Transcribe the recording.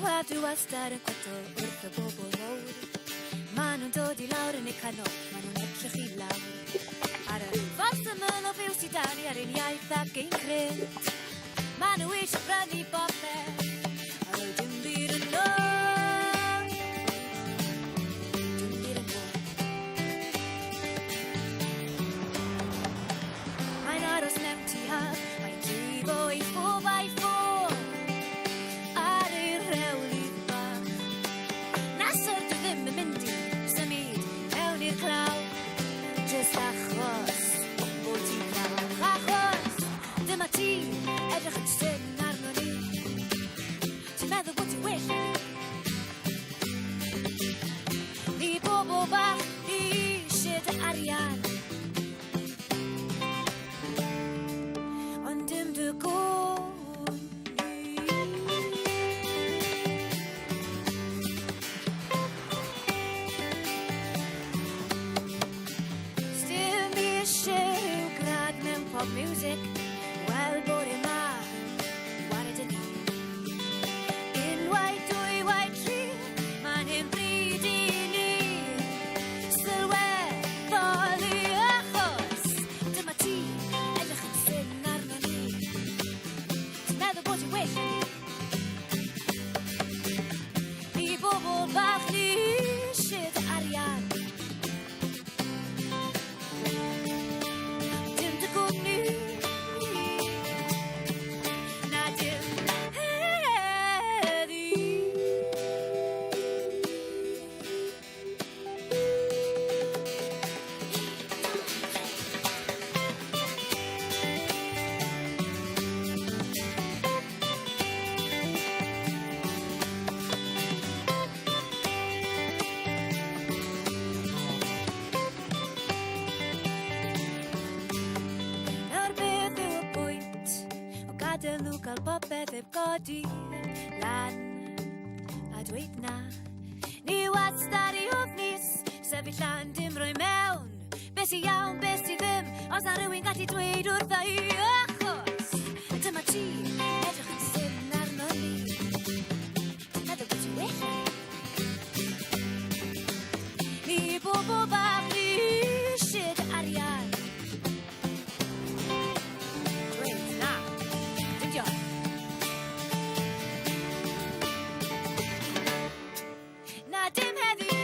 have to wastad yn cwato wrth y bobl mowr. Ma' nhw'n dod I lawr yn eu canol, ma' nhw'n edrych I lawr. Ar y ffordd ymyl o fyw sydd da ni ar ein iaith ac ein cred. Ma' nhw eisiau brynu bopeth, a roi dim byd yn ôl. Dim byd yn ôl. Mae'n aros mewn tu haf, mae'n drifo I ffwr bai ffwr. Ar ei rhewlydd bach. Nasr dwi ddim yn mynd I symud mewn i'r claw. Just achos bod ti'n claw. Achos dyma ti edrych yn syn arno ni. Ti'n meddwl bod ti'n well Ni bobl bach I eisiau dy arian. Ond dim dy gwmni. Still mi eisiau yw grad mewn pop music. Wel bod yma wared yn ni. Unwaith, dwywaith, tri, ma'n hyn bryd I ni. Sylweddoli achos dyma ti edrych yn syn arno ni. Ti'n meddwl bod ti'n well Ni bobl bach ni eisiau dy arian. Dim dy gwmni. Na dim heddi. Nawr beth yw y pwynt o gadael nhw gael popeth heb godi lan a dweud na. Ni wastad I ofnis sefyll lan dim roi mewn. Beth sy iawn, beth sy ddim, os na rhywun gallu dweud wrtha I achos dyma ti edrych yn syn arno ni. Ti'n meddwl bod ti'n well Ni bobl bach ni eisiau dy arian. Dweud na, dim diolch. Na dim heddi.